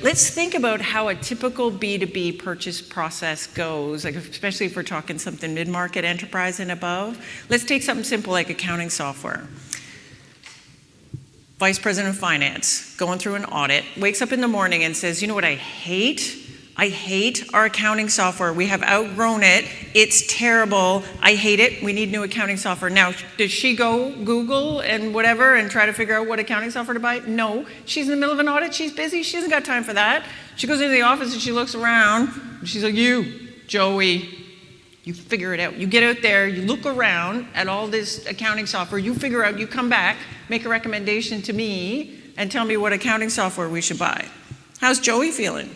Let's think about how a typical B2B purchase process goes, like especially if we're talking something mid-market enterprise and above. Let's take something simple like accounting software. Vice President of Finance, going through an audit, wakes up in the morning and says, you know what I hate? I hate our accounting software. We have outgrown it. It's terrible. I hate it. We need new accounting software. Now, does she go Google and whatever and try to figure out what accounting software to buy? No. She's in the middle of an audit. She's busy. She hasn't got time for that. She goes into the office and she looks around. And she's like, you, Joey, you figure it out. You get out there, you look around at all this accounting software, you figure out, you come back, make a recommendation to me, and tell me what accounting software we should buy. How's Joey feeling?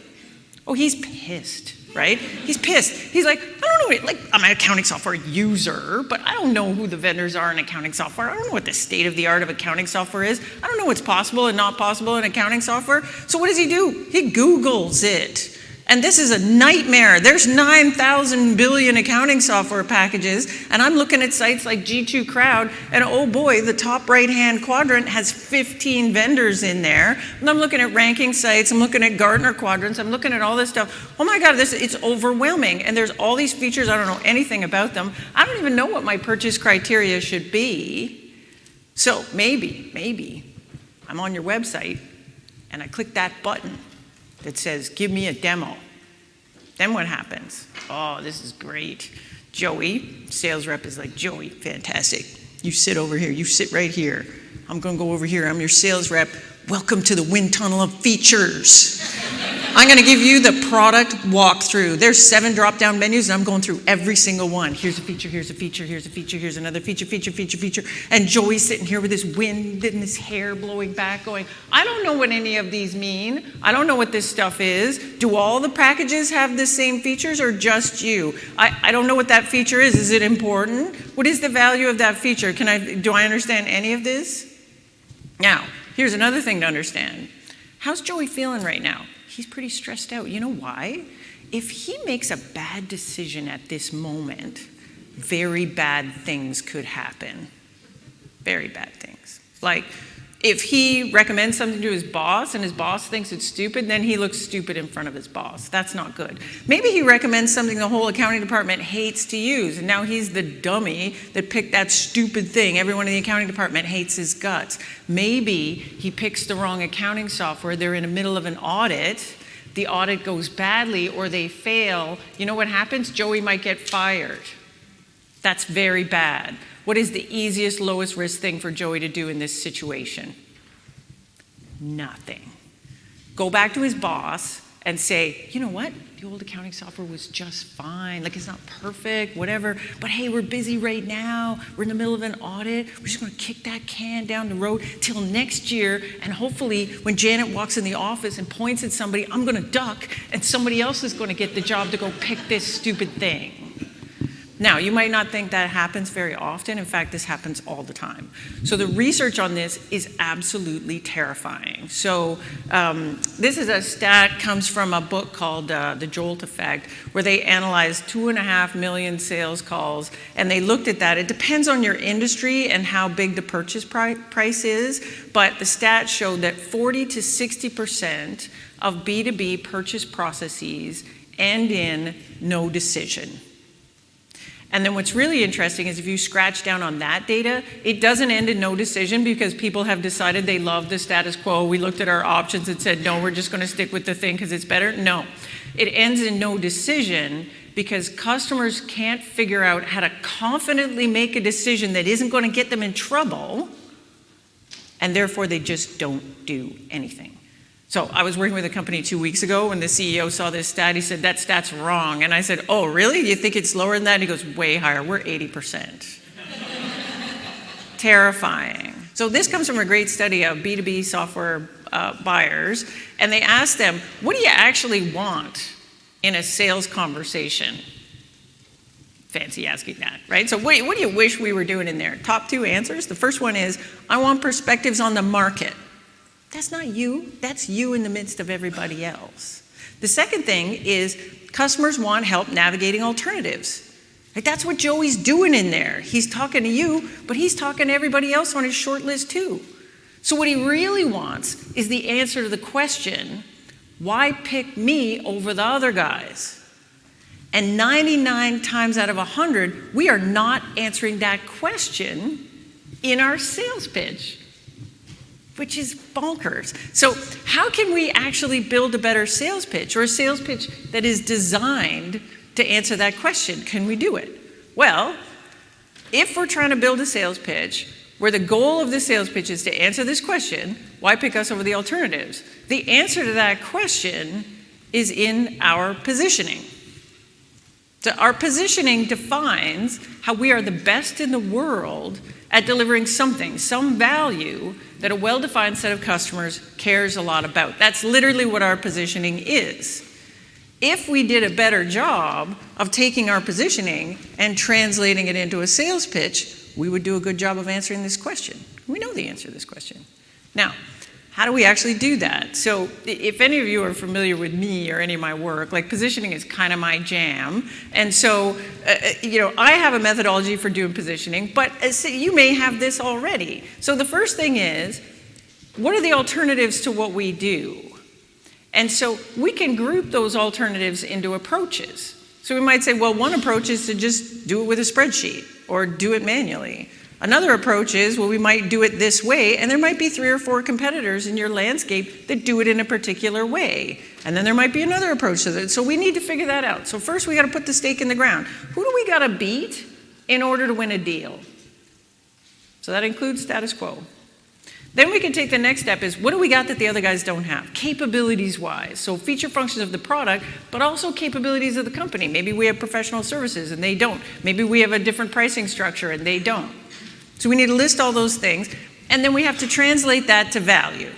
Oh, he's pissed, right? He's pissed. He's like, I don't know, like, I'm an accounting software user, but I don't know who the vendors are in accounting software. I don't know what the state of the art of accounting software is. I don't know what's possible and not possible in accounting software. So what does he do? He Googles it. And this is a nightmare. There's 9,000 billion accounting software packages, and I'm looking at sites like G2 Crowd, and oh boy, the top right-hand quadrant has 15 vendors in there. And I'm looking at ranking sites, I'm looking at Gartner quadrants, I'm looking at all this stuff. Oh my God, it's overwhelming. And there's all these features, I don't know anything about them. I don't even know what my purchase criteria should be. So maybe, I'm on your website, and I click that button that says, give me a demo. Then what happens? Oh, this is great. Joey, sales rep is like, Joey, fantastic. You sit over here, you sit right here. I'm gonna go over here, I'm your sales rep. Welcome to the wind tunnel of features. I'm gonna give you the product walkthrough. There's 7 drop-down menus and I'm going through every single one. Here's a feature, here's a feature, here's a feature, here's another feature. And Joey's sitting here with his wind and his hair blowing back going, I don't know what any of these mean. I don't know what this stuff is. Do all the packages have the same features or just you? I don't know what that feature is. Is it important? What is the value of that feature? Do I understand any of this? Now, here's another thing to understand. How's Joey feeling right now? He's pretty stressed out. You know why? If he makes a bad decision at this moment, very bad things could happen. Very bad things. Like, if he recommends something to his boss and his boss thinks it's stupid, then he looks stupid in front of his boss. That's not good. Maybe he recommends something the whole accounting department hates to use, and now he's the dummy that picked that stupid thing. Everyone in the accounting department hates his guts. Maybe he picks the wrong accounting software. They're in the middle of an audit. The audit goes badly or they fail. You know what happens? Joey might get fired. That's very bad. What is the easiest, lowest risk thing for Joey to do in this situation? Nothing. Go back to his boss and say, you know what? The old accounting software was just fine. Like, it's not perfect, whatever. But hey, we're busy right now. We're in the middle of an audit. We're just going to kick that can down the road till next year. And hopefully, when Janet walks in the office and points at somebody, I'm going to duck, and somebody else is going to get the job to go pick this stupid thing. Now, you might not think that happens very often. In fact, this happens all the time. So the research on this is absolutely terrifying. So this is a stat, comes from a book called The Jolt Effect, where they analyzed 2.5 million sales calls, and they looked at that. It depends on your industry and how big the purchase price is, but the stats showed that 40 to 60% of B2B purchase processes end in no decision. And then what's really interesting is if you scratch down on that data, it doesn't end in no decision because people have decided they love the status quo. We looked at our options and said, no, we're just going to stick with the thing because it's better. No, it ends in no decision because customers can't figure out how to confidently make a decision that isn't going to get them in trouble, and therefore they just don't do anything. So I was working with a company 2 weeks ago when the CEO saw this stat. He said, that stat's wrong. And I said, oh, really? You think it's lower than that? And he goes, way higher. We're 80%. Terrifying. So this comes from a great study of B2B software buyers. And they asked them, what do you actually want in a sales conversation? Fancy asking that, right? So what do you wish we were doing in there? Top 2 answers. The first one is, I want perspectives on the market. That's not you. That's you in the midst of everybody else. The second thing is customers want help navigating alternatives. Like, that's what Joey's doing in there. He's talking to you, but he's talking to everybody else on his short list too. So what he really wants is the answer to the question, Why pick me over the other guys? And 99 times out of 100, we are not answering that question in our sales pitch, which is bonkers. So how can we actually build a better sales pitch, or a sales pitch that is designed to answer that question? Can we do it? Well, if we're trying to build a sales pitch where the goal of the sales pitch is to answer this question, why pick us over the alternatives? The answer to that question is in our positioning. So our positioning defines how we are the best in the world at delivering something, some value that a well-defined set of customers cares a lot about. That's literally what our positioning is. If we did a better job of taking our positioning and translating it into a sales pitch, we would do a good job of answering this question. We know the answer to this question. Now, how do we actually do that? So if any of you are familiar with me or any of my work, like positioning is kind of my jam. And so, I have a methodology for doing positioning, but you may have this already. So the first thing is, what are the alternatives to what we do? And so we can group those alternatives into approaches. So we might say, well, one approach is to just do it with a spreadsheet or do it manually. Another approach is, well, we might do it this way, and there might be 3 or 4 competitors in your landscape that do it in a particular way. And then there might be another approach to that. So we need to figure that out. So first we got to put the stake in the ground. Who do we got to beat in order to win a deal? So that includes status quo. Then we can take the next step is, what do we got that the other guys don't have, capabilities-wise? So feature functions of the product, but also capabilities of the company. Maybe we have professional services and they don't. Maybe we have a different pricing structure and they don't. So we need to list all those things, and then we have to translate that to value.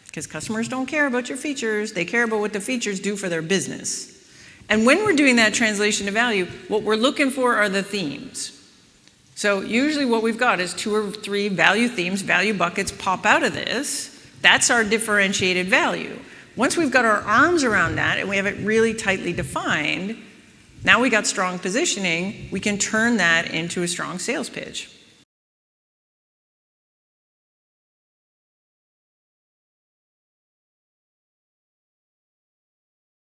Because customers don't care about your features, they care about what the features do for their business. And when we're doing that translation to value, what we're looking for are the themes. So usually what we've got is 2 or 3 value themes, value buckets pop out of this. That's our differentiated value. Once we've got our arms around that and we have it really tightly defined, now we got strong positioning, we can turn that into a strong sales pitch.